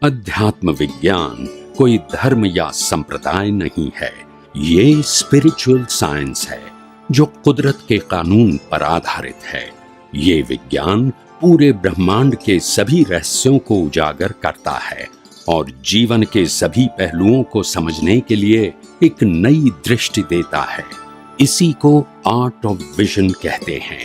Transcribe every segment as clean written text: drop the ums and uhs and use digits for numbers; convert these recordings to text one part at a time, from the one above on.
अध्यात्म विज्ञान कोई धर्म या संप्रदाय नहीं है, ये स्पिरिचुअल साइंस है जो कुदरत के कानून पर आधारित है। ये विज्ञान पूरे ब्रह्मांड के सभी रहस्यों को उजागर करता है और जीवन के सभी पहलुओं को समझने के लिए एक नई दृष्टि देता है। इसी को आर्ट ऑफ विजन कहते हैं,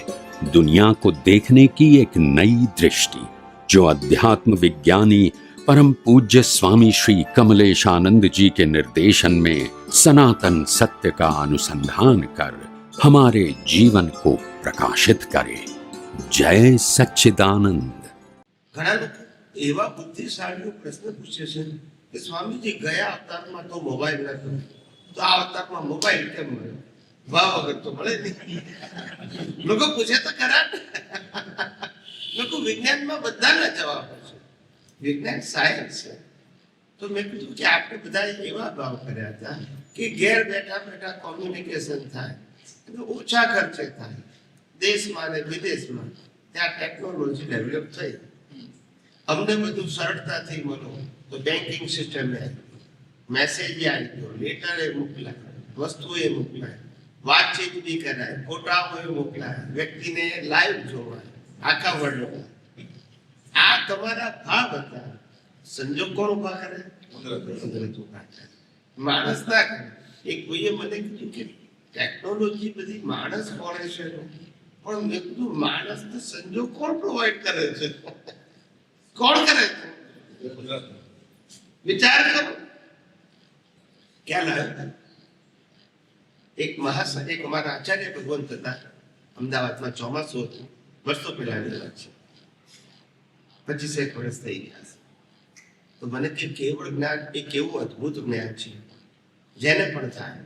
दुनिया को देखने की एक नई दृष्टि, जो अध्यात्म विज्ञानी परम पूज्य स्वामी श्री कमलेशानंद जी के निर्देशन में सनातन सत्य का अनुसंधान कर हमारे जीवन को प्रकाशित करे। जय सच्चिदानंद। ઘણા લોકો એવા બુદ્ધિશાળીઓ પ્રશ્ન પૂછે છે કે સ્વામીજી ગયા અવતારમાં તો મોબાઈલ નતો, તો આ અવતારમાં મોબાઈલ કેમ મળ્યો? ભાવ વગર તો મળે નહીં. લોકો પૂછે તો ખરા. લોકો વિજ્ઞાનમાં બધાના જવાબ છે. વિજ્ઞાન સાયન્સ છે. તો મેં કીધું કે આપણે બધા એવા ભાવ કર્યા હતા કે ઘેર બેઠા બેઠા કોમ્યુનિકેશન થાય, ઓછા ખર્ચે થાય, દેશમાં અને વિદેશમાં ત્યાં ટેકનોલોજી ડેવલપ થઈ, અમને બધું સરળતાથી મળો. તો બેન્કિંગ સિસ્ટમ મેસેજ આવી ગયો, લેટર એ મોકલાય, વસ્તુ એ મોકલાય, વાતચીત બી કરાય, ફોટાઓ એ મોકલાય, વ્યક્તિને લાઈવ જોવાય આખા વર્લ્ડમાં. આ તમારા ભાવ હતા. સંજોગ કોણ ઉભા કરે? કુદરત ઉભા કરે, માણસ ના કરે. એક ભાઈએ મને કીધું કે ટેકનોલોજી બધી માણસ કોણે છે, પણ મેં કીધું માણસ તો સંજોગ કોણ પ્રોવાઈડ કરે છે? કોણ કરે છે? વિચાર કરો. ક્યાં લાવ્યો? એક અમારા આચાર્ય ભગવંત હતા, અમદાવાદમાં ચોમાસું હતું, વર્ષો પહેલાની વાત છે, 25 વર્ષ થઈ ગયા છે. તો મને કે કેવળ જ્ઞાન એ કેવું અદ્ભુત જ્ઞાન છે, જેને પણ થાય.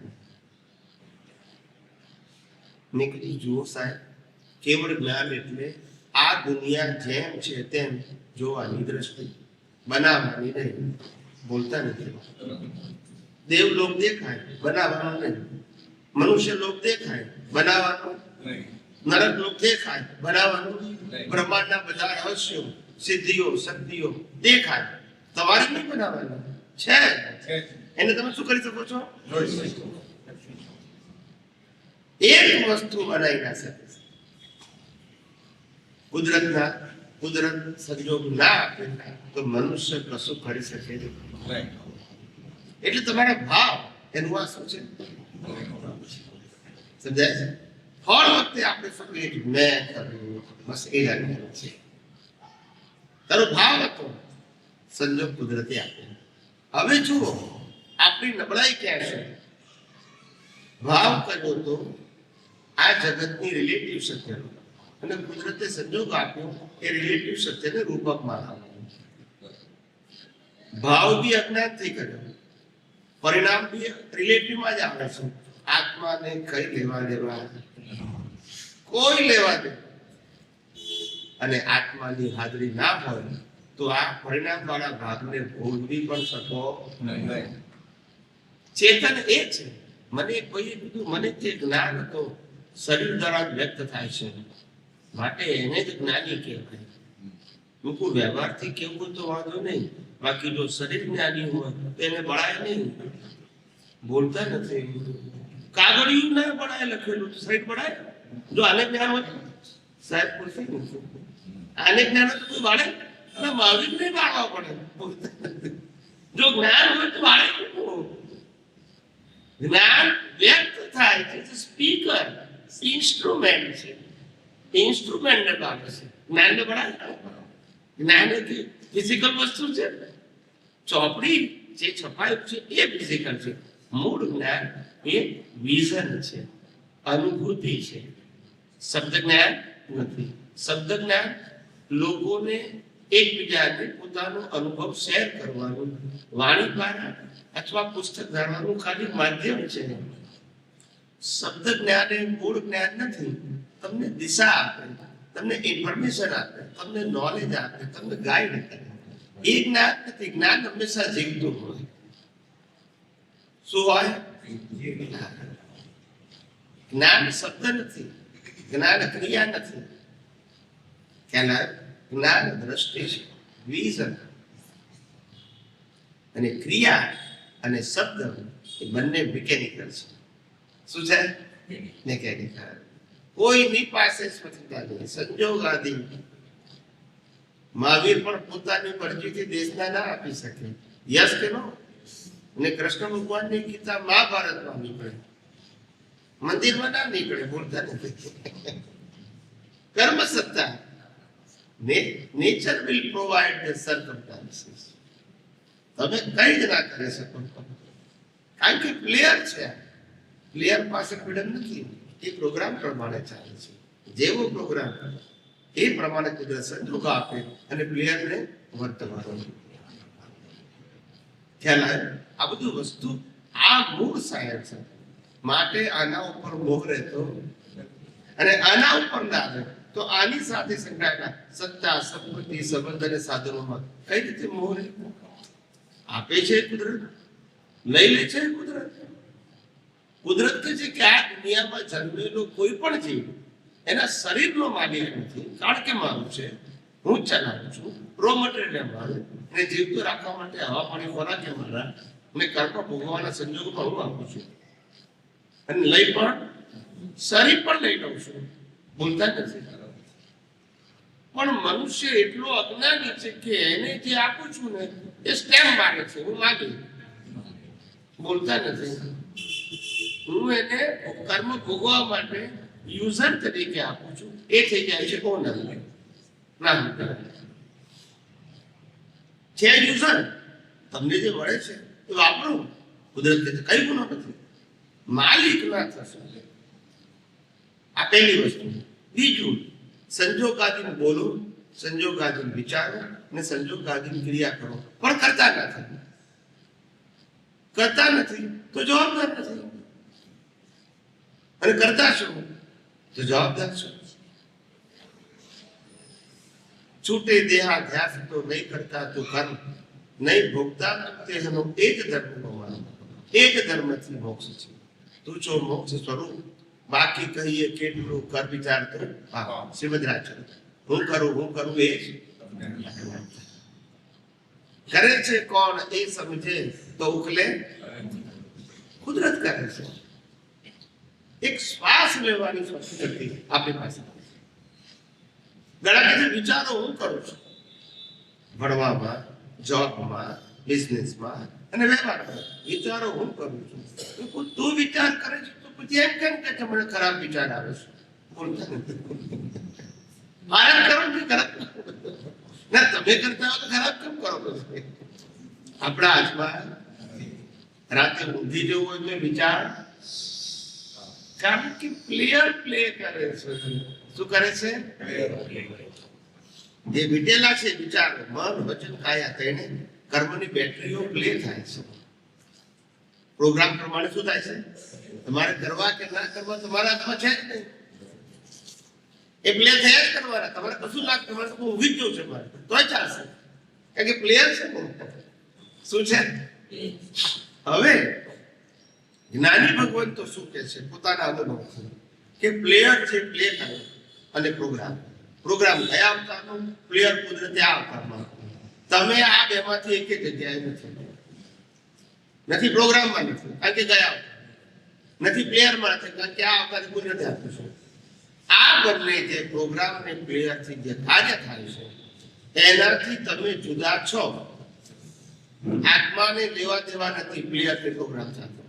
મેં કીધું જુઓ સાહેબ, કેવળ જ્ઞાન એટલે આ દુનિયા જેમ છે તેમ જોવાની દ્રષ્ટિ, બનાવવાની નહીં. બોલતા નથી. દેવલોક દેખાય, બનાવવાનો નહીં. મનુષ્ય લોક દેખાય, બનાવવાનો નહીં. નરક લોક દેખાય, બનાવવાનું નહીં. બ્રહ્માંડના બધા રહસ્યો, સિદ્ધિઓ, શક્તિઓ દેખાય, તમારે નહીં બનાવવાનું છે. એને તમે શું કરી શકો છો? એક વસ્તુ બનાવી ના શકે. કુદરત સંજોગ ના આપે તો મનુષ્ય કશું કરી શકે નહીં. એટલે તમારા ભાવ એનું આ શું છે? સમજાય છે? હર વખતે આપણે ફક્ત મેં કર્યું, બસ એ લાગે છે. તારો ભાવ હતો, સંજોગ કુદરતે આપે. હવે જુઓ આપણી નબળાઈ ક્યાં છે. ભાવ કર્યો તો આ જગતની રિલેટિવ સત્યનો, અને કુદરતે સંજોગ આપ્યો એ રિલેટિવ સત્યને રૂપકમાં લાવ્યો. ભાવ બી અજ્ઞાનથી કર્યો, પરિણામ બી રિલેટિવમાં જ આવે છે. આત્માને કઈ લેવા દેવા? કોઈ લેવા દે. અને આત્માની હાજરી ના હોય તો આ પરિણામ વાળા ભાગને ભોગવી પણ શકો નહીં. ચેતન એ છે. મને કોઈએ કીધું, મને જે જ્ઞાન હતો શરીર દ્વારા વ્યક્ત થાય છે, માટે એને જ જ્ઞાની કહેવાય. લોકો વ્યવહારથી કેવું તો વાંધો નહીં, બાકી જો શરીર જ્ઞાની હોય તો એને બળાય નહીં. બોલતા નથી. કાગળિયું ના બળાય લખેલું, શરીર બળાય? જો આને જ્ઞાન હોય સાહેબ બોલશે આને જ્ઞાન તો કોઈ બાળે ના, મહાવીર નહીં બાળવા પડે. જો જ્ઞાન હોય તો બાળે. જ્ઞાન વ્યક્ત થાય છે, સ્પીકર ઇન્સ્ટ્રુમેન્ટ છે, ઇન્સ્ટ્રુમેન્ટ ને બાળે છે. જ્ઞાન ને બળાય? જ્ઞાન ફિઝિકલ વસ્તુ છે. ચોપડી જે છપાયું છે એ ફિઝિકલ છે. મૂળ જ્ઞાન એ વિઝન છે, અનુભૂતિ છે. શબ્દ જ્ઞાન નથી. શબ્દ જ્ઞાન લોકોને એકબીજાને પોતાનો અનુભવ શેર કરવાનું, વાણી દ્વારા અથવા પુસ્તક જાણવાનું ખાલી માધ્યમ છે. શબ્દ જ્ઞાન એ મૂળ જ્ઞાન નથી. તમને દિશા આપે, તમને ઇન્ફોર્મેશન આપે, તમને નોલેજ આપે, તમને ગાઈડ કરે. એ જ્ઞાન નથી. જ્ઞાન હંમેશા જીવતું હોય. શું હોય? જ્ઞાન શબ્દ નથી, જ્ઞાન ક્રિયા નથી. જ્ઞાન દ્રષ્ટિ છે, વિઝન. અને ક્રિયા અને શબ્દ એ બંને મિકેનિકલ છે. શું છે? મિકેનિકલ. કોઈની પાસે સ્વતંત્રતા નહીં. સંજોગ આદિ મહાવીર પણ પોતાની મરજીથી દેશના ના આપી શકે. યસ કે નો? અને કૃષ્ણ ભગવાનની ગીતા મહાભારતમાં નીકળે, મંદિરમાં ના નીકળે. બોલતા નથી. કર્મ સત્તા, nature will provide the circumstances. તમે કઈ જ ના કરી શકો, કારણ કે પ્લેયર છે. પ્લેયર પાસે ફ્રીડમ નથી. એ પ્રોગ્રામ પ્રમાણે ચાલે છે. જેવો પ્રોગ્રામ એ પ્રમાણે કુદરત સંજોગો આપે અને પ્લેયરને વર્તવાનો. ખ્યાલ આવે? આ બધું વસ્તુ આ મૂળ સાયન્સ છે. માટે આના ઉપર મોહ રહેતો અને આના ઉપર ના આવે તો આની સાથે સંકળાયેલા સત્તા, સંપત્તિ, સંબંધ અને સાધનોમાં કઈ રીતે મોહ રહે? આપે છે કુદરત, લઈ લે છે કુદરત. કુદરત કે છે કે આ દુનિયામાં જન્મેલો કોઈ પણ જીવ એના શરીરનો માલિક નથી. કારણ કે મારું છે, હું ચલાવું છું, રો મટીરિયલ મારું, અને જીવતો રાખવા માટે હવા પાણી ખોરાક કે મારા, અને કર્મ ભોગવવાના સંજોગોમાં હું આપું છું, અને લઈ પણ શરીર પણ લઈ લઉં છું. બોલતા નથી. પણ મનુષ્ય એટલો અજ્ઞાની છે કે એને જે આપું છું ને એ સ્ટેમ્પ મારે છે, હું માગી. બોલતા નથી. હું એને કર્મ ભોગવવા માટે યુઝર તરીકે આપું છું. એ થઈ જાય છે ઓનર. ના છે યુઝર. તમને જે મળે છે એ વાપરો. કુદરત કે કઈ ગુનો નથી. માલિક ના થશો. આ પહેલી વસ્તુ. બીજું, સંજોગાધીન બોલો, સંજોગાધીન વિચારો અને સંજોગાધીન ક્રિયા કરો, પણ કરતા નથી. કરતા નથી તો જવાબદાર નથી. અને કરતા શું તો જવાબદાર શું? છૂટે દેહાધ્યાસ તો નહીં કરતા તો કર્મ, નહીં ભોગતા તેનો એક ધર્મ હોવાનો. એક ધર્મથી મોક્ષ છે. તું છો મોક્ષ સ્વરૂપ. બાકી કહીએ કેટલું કર વિચાર તો શ્રીમદ રાજચંદ્ર. હું કરું એ કરે છે કોણ એ સમજે તો ઉકલે. કુદરત કરે છે. એક શ્વાસ લેવાની શક્તિ આપણી પાસે. ઘણા બધા વિચારો હું કરું છું, ભણવામાં, જોબમાં, બિઝનેસમાં અને વ્યવહારમાં. વિચારો હું કરું છું. તું વિચાર કરે છે તો પછી એમ કેમ કે મને ખરાબ વિચાર આવે છે? બોલતા નથી. આરામ કરો કે ખરાબ ના તમે કરતા હો તો ખરાબ કેમ કરો? આપણા હાથમાં રાતે ઊંઘી જવું હોય તો વિચાર, કારણ કે પ્લેયર પ્લે કરે છે. શું કરે છે? જે વીટેલા છે વિચારો, મન, વચન, કાયા, તેને કર્મની બેટરીઓ પ્લે થાય છે. પ્રોગ્રામ પ્રમાણે શું થાય છે? તમારે કરવા કે ના કરવા તમારા હાથમાં છે જ નહીં. એ પ્લે થયા જ કરવાના. તમારે કશું ના, તમારે તો ઊંઘી જ જવું છે મારે તોય ચાલશે, કારણ કે પ્લેયર છે. શું છે? હવે જ્ઞાની ભગવાન તો શું કે છે પોતાના અનુભવ કે પ્લેયર જે પ્લે કરે અને પ્રોગ્રામ કયા અવતારનો? પ્લેયર કુદરતે આ અવતારમાં. તમે આ બેમાંથી એક જગ્યાએ નથી. પ્રોગ્રામમાં નથી, કારણ કે ગયા નથી. પ્લેયરમાં નથી, કારણ કે આ અવતાર કુદરતે આપ્યું છે. આ બંને જે પ્રોગ્રામ અને પ્લેયરથી જે કાર્ય થાય છે એનાથી તમે જુદા છો. આત્માને લેવા દેવા નથી પ્લેયર કે પ્રોગ્રામ સાથે.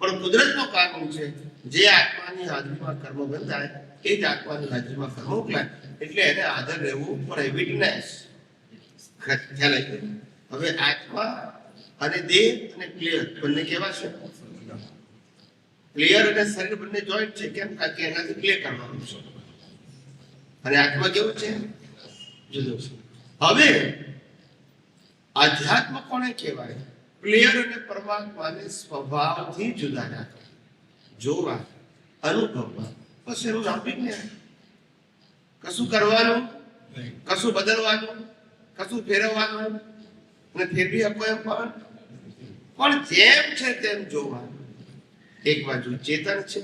પણ કુદરતનો કાનૂન છે, જે આત્માની હાજરીમાં કર્મ બંધાય એ જ આત્માની હાજરીમાં કર્મ ઉકલાય. એટલે એને હાજર રહેવું પડે. વિટનેસ. ખ્યાલ આવી? હવે આત્મા અને દેહ અને પ્લેયર બંને કેવા છે? પ્લેયર અને શરીર બંને જોઈન્ટ છે. કેમ? કારણ કે એનાથી પ્લે કરવાનું છે. અને આત્મા કેવું છે? જુદો છે. હવે આધ્યાત્મ કોને કહેવાય? પ્લેયર અને પરમાત્માને સ્વભાવથી જુદા રાખે, જોવા, અનુભવવા. બસ એનું નામ વિજ્ઞાન. કશું કરવાનું, કશું બદલવાનું, કશું ફેરવવાનું અને ફેરવી આપો એમ પણ જેમ છે તેમ જોવાનું. એક બાજુ ચેતન છે,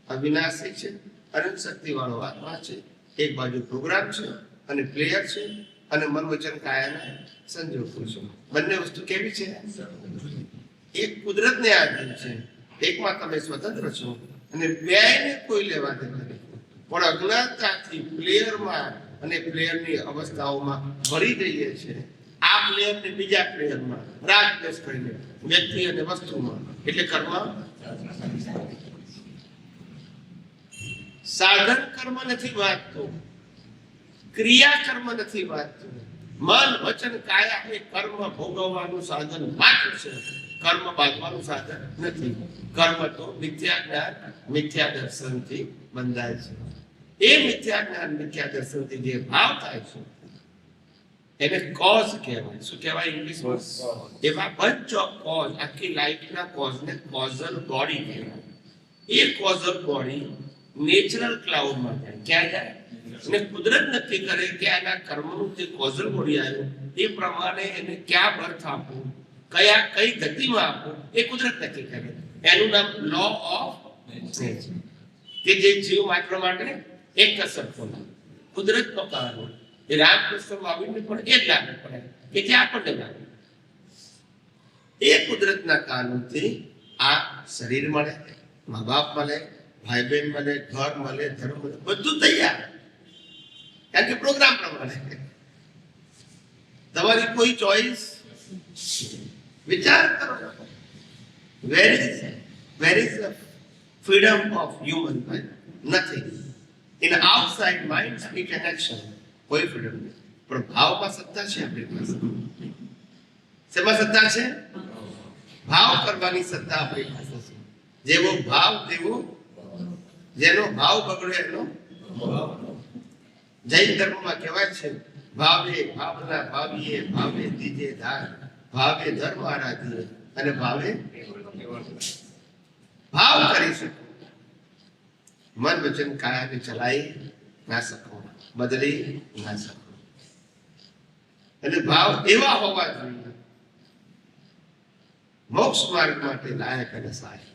અવિનાશી છે, અનંત શક્તિ વાળો આત્મા છે. એક બાજુ પ્રોગ્રામ છે અને પ્લેયર છે. અને મન વચન કાયાના સંજોગો છે. બંને વસ્તુ કેવી છે? એક કુદરતને આધીન છે, એકમાં તમે સ્વતંત્ર છો અને બેયને કોઈ લેવા દેવા નથી. પણ અજ્ઞાનતાથી પ્લેયરમાં અને પ્લેયરની અવસ્થાઓમાં ભળી જઈએ છે. આ પ્લેયરને બીજા પ્લેયરમાં રાગદ્વેષ કરીને વ્યક્તિ અને વસ્તુમાં, એટલે કર્મ સાધન કર્મ નથી વાંચતું, ક્રિયા કર્મ નથી વાંચતું. મન વચન કાયા એ કર્મ ભોગવવાનું સાધન માત્ર છે, કર્મ બાંધવાનું સાધન નથી. કર્મ તો મિથ્યા જ્ઞાન મિથ્યા દર્શનથી બંધાય છે. એ મિથ્યા જ્ઞાન મિથ્યા દર્શનથી જે ભાવ થાય છે એને કોઝ કહેવાય. શું કહેવાય ઇંગ્લિશમાં? એવા બંચ ઓફ કોઝ, આખી લાઈફના કોઝને કોઝલ બોડી કહેવાય. એ કોઝલ બોડી નેચરલ ક્લાઉડમાં જાય. ક્યાં જાય? અને કુદરત નક્કી કરે કે આના કર્મનું જે કોઝલ બોડી આવ્યું એ પ્રમાણે એને ક્યાં બર્થ આપવું, કઈ ગતિમાં આપવું, એ કુદરત નક્કી કરે. એનું નામ લો ઓફ નેચર. કે જે જીવ માત્ર માટે એક જ સરખો કુદરતનો કાનૂન. એ રામકૃષ્ણ મહાવીરને પણ એ જ લાગુ પડે કે જે આપણને લાગે. એ કુદરતના કાનૂનથી આ શરીર મળે, મા બાપ મળે, ભાઈ બહેન મળે, ઘર મળે, ધર્મ મળે, બધું તૈયાર. કારણ કે પ્રોગ્રામ પ્રમાણે તમારી કોઈ ચોઈસ. વિચાર કરો, where is the freedom of human mind? Nothing. In outside mind speak and action. કોઈ ફ્રીડમ નહીં. પણ ભાવમાં સત્તા છે આપણી પાસે. શેમાં સત્તા છે? ભાવ કરવાની સત્તા આપણી પાસે છે. જેવો ભાવ તેવો, જેનો ભાવ બગડે એનો જૈન ધર્મમાં કહેવાય છે, ભાવે ભાવના ભાવીએ, ભાવે દીજે દાન, ભાવે ધર્મ આરાધીએ અને ભાવે ભાવ કરી શકો. મન વચન કાયાને ચલાવી ના શકો, બદલી ના શકો. અને ભાવ એવા હોવા જોઈએ મોક્ષ માર્ગ માટે લાયક અને સહાયક.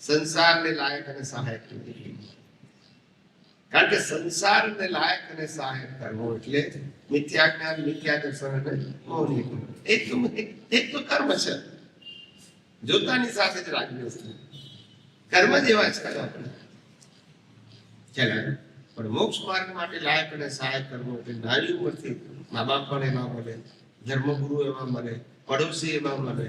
સંસારને લાયક અને સહાયક નથી. કારણ કે સંસારને લાયક અને સહાયક કરવો એટલે મિથ્યા જ્ઞાન મિથ્યા દર્શન અને મોહની. એક તો કર્મ છે, જોતાની સાથે જ રાખવી વસ્તુ. કર્મ જેવા છે આપણે. ચાલો, પણ મોક્ષ માર્ગ માટે લાયક અને સહાયક કરવો એટલે નાની ઉંમરથી મા બાપ પણ એમાં મળે, ધર્મગુરુ એમાં મળે, પડોશી એમાં મળે.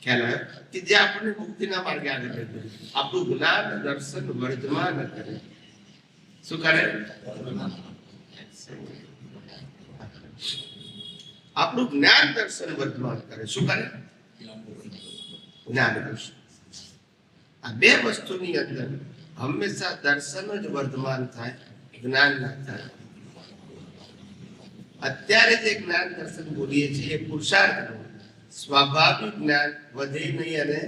ખ્યાલ આવ્યો કે જે આપણને મુક્તિના માર્ગે આગળ વધે. આપણું જ્ઞાન દર્શન વર્ધમાન કરે. શું કરે? આપણું જ્ઞાન દર્શન વર્ધમાન કરે. શું કરે? જ્ઞાન દર્શન. આ બે વસ્તુની અંદર હંમેશા દર્શન જ વર્ધમાન થાય, જ્ઞાન ના થાય. અત્યારે જે જ્ઞાન દર્શન બોલીએ છીએ એ પુરુષાર્થ, સ્વાભાવિક જ્ઞાન વધે નહીં અને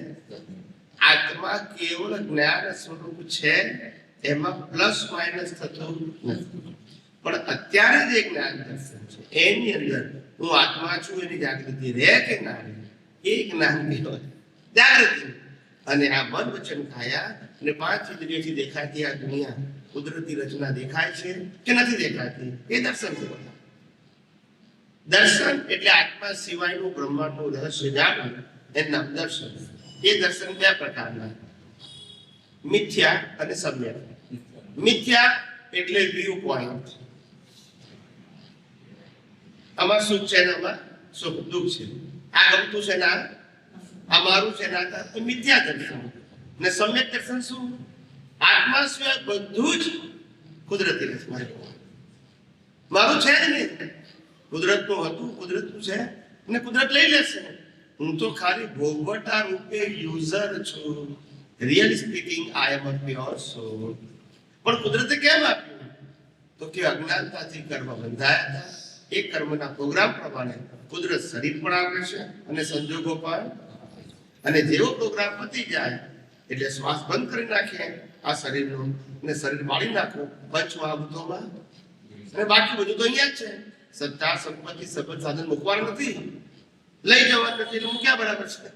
આત્મા કેવળ જ્ઞાન સ્વરૂપ છે, એમાં પ્લસ માઇનસ થતું નથી. પણ અત્યારે જે જ્ઞાન દર્શન છે એની અંદર હું આત્મા છું એની જાગૃતિ રહે કે ના રહે, એ જ્ઞાન કહેવાય જાગૃતિ. અને આ મન વચન કાયા અને પાંચ ઇન્દ્રિયોથી દેખાતી આ દુનિયા, કુદરતી રચના દેખાય છે કે નથી દેખાતી, એ દર્શન કહેવાય. દર્શન એટલે આત્મા સિવાયનું બ્રહ્માંડનું રહસ્ય જાણવું, એનું નામ દર્શન. એ દર્શન બે પ્રકારના, મિથ્યા અને સમ્યક. મિથ્યા એટલે વ્યૂ પોઈન્ટ. આમાં સુખ છે ને આમાં સુખ દુઃખ છે, આ ગમતું છે ને આ મારું છે ને આ તો મિથ્યા દર્શન. ને સમ્યક દર્શન શું? આત્મા સિવાય બધું જ કુદરતી રચના, મારું છે જ નહીં. કુદરતનું હતું, કુદરતનું છે ને કુદરત લઈ લેશે. હું તો ખાલી ભોગવટા રૂપે યુઝર છું. Really speaking I am a pure soul. પણ કુદરતે કેમ આપ્યું? તો કે અજ્ઞાનતાથી કર્મ બંધાયા હતા. એ કર્મના પ્રોગ્રામ પ્રમાણે કુદરત શરીર પણ આપે છે અને સંજોગો પણ. અને જેવો પ્રોગ્રામ પતી જાય એટલે શ્વાસ બંધ કરી નાખીએ આ શરીરનું, અને શરીર બાળી નાખવું પંચ મહાભૂતોમાં, અને બાકી બધું તો અહીંયા જ છે. સત્તા સંપત્તિ સબંધ સાધન મૂકવાનું નથી, લઈ જવાનું નથી, એટલે મૂક્યા બરાબર છે.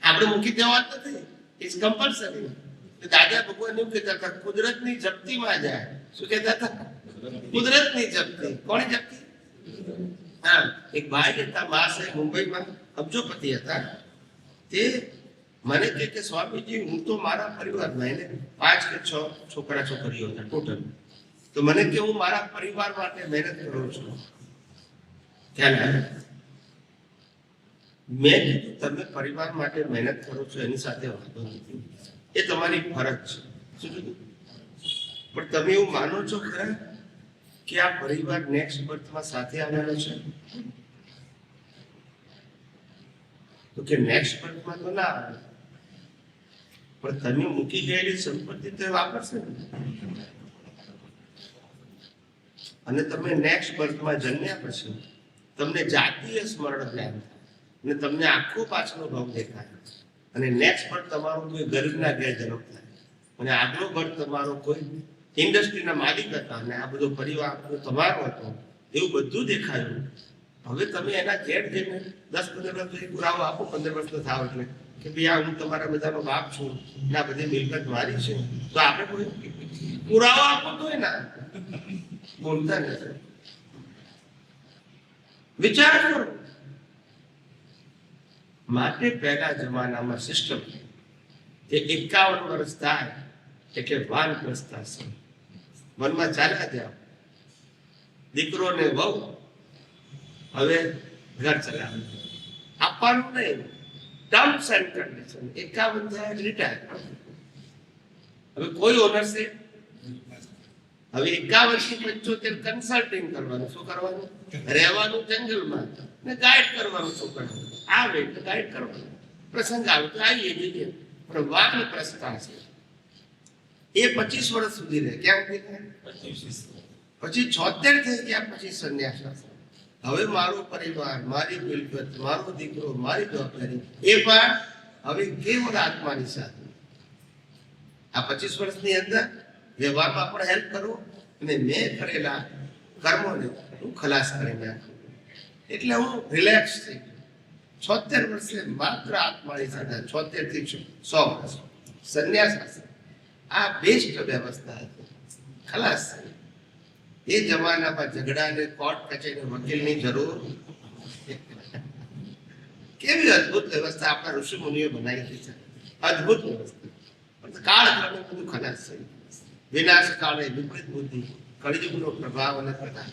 આપણે મૂકી દેવાનું નથી, ઇટ્સ કમ્પલસરી. દાદા ભગવાન એવું કહેતા હતા, કુદરતની જપ્તીમાં જાય. શું કહેતા હતા? કુદરતની જપ્તી. કોની જપ્તી? હા, એક ભાઈ હતા માસે મુંબઈમાં અબજોપતિ હતા. તે મને કે સ્વામીજી હું તો મારા પરિવારમાં એને 5 કે 6 છોકરા છોકરીઓ હતા ટોટલ. તો મને કે હું મારા પરિવાર માટે મહેનત કરું છું. ખ્યાલ મેં કીધું તમે પરિવાર માટે મહેનત કરો છો એની સાથે વાંધો નથી, એ તમારી ફરજ છે. શું કીધું? પણ તમે એવું માનો છો ખરા કે આ પરિવાર નેક્સ્ટ બર્થમાં સાથે આવવાનો છે? તો કે નેક્સ્ટ બર્થમાં તો ના આવે, પણ તમે મૂકી ગયેલી સંપત્તિ તો વાપરશે ને. અને તમે નેક્સ્ટ બર્થમાં જન્મ્યા પછી તમને જાતીય સ્મરણ જ્ઞાન અને તમને આખો પાછળનો ભાવ દેખાય. અને નેક્સ્ટ બર્થ તમારો કોઈ ગરીબના ઘેર જન્મ થાય અને આગલો બર્થ તમારો કોઈ ઇન્ડસ્ટ્રીના માલિક હતા અને આ બધો પરિવાર તમારો હતો, એવું બધું દેખાયું. હવે તમે એના ઘેર જઈને 10-15 વર્ષ પછી પુરાવો આપો, 15 વર્ષનો થાવ એટલે કે ભાઈ આ હું તમારા બધાનો બાપ છું ને આ બધી મિલકત મારી છે, તો આપણે કોઈ પુરાવો આપો તો ના બોલતા નથી. વિચાર કરો. માટે પહેલા જમાનામાં સિસ્ટમ કે 51 વર્ષ થાય એટલે વાનપ્રસ્થ આશ્રમ, વનમાં ચાલ્યા જાવ, દીકરો ને વહુ હવે ઘર ચલાવે, આપવાનું નહીં, ટર્મ્સ એન્ડ કન્ડિશન. 51 થાય રિટાયર. હવે કોઈ ઓનરશિપ. હવે 51 થી 75 કન્સલ્ટિંગ કરવાનું. શું કરવાનું? રહેવાનું જંગલમાં ને ગાઈડ કરવાનું. શું કરવાનું? આવે તો ગાઈડ કરવાનું, પ્રસંગ આવે તો આવીએ જઈએ. પણ વાન પ્રસ્થા છે એ 25 વર્ષ સુધી રહે. કેમ કે પછી 76 થઈ ગયા પછી સંન્યાસ. હવે મારો પરિવાર, મારી મિલકત, મારો દીકરો, મારી જવાબદારી, એ પણ હવે કેવળ આત્માની સાથે. આ 25 વર્ષની અંદર વ્યવહારમાં પણ હેલ્પ કરું અને મેં કરેલા કર્મોને હું ખલાસ કરી નાખું. એટલે હું રિલેક્સ થઈ ગયો. 76 વર્ષે માત્ર આત્માની સાથે, 76 થી 100 વર્ષ સંન્યાસ. આ બેસ્ટ વ્યવસ્થા હતી. ખલાસ. એ જમાનામાં ઝઘડાને કોર્ટ કચેરી વકીલની જરૂર. કેવી અદભુત વ્યવસ્થા આપણા ઋષિ મુનિઓ બનાવી છે. અદભુત વ્યવસ્થા. પણ કાળક્રમે બધું ખલાસ થયું. વિનાશ કાળે વિપરીત બુદ્ધિ, કળિયુગનો પ્રભાવ અને પ્રતાપ.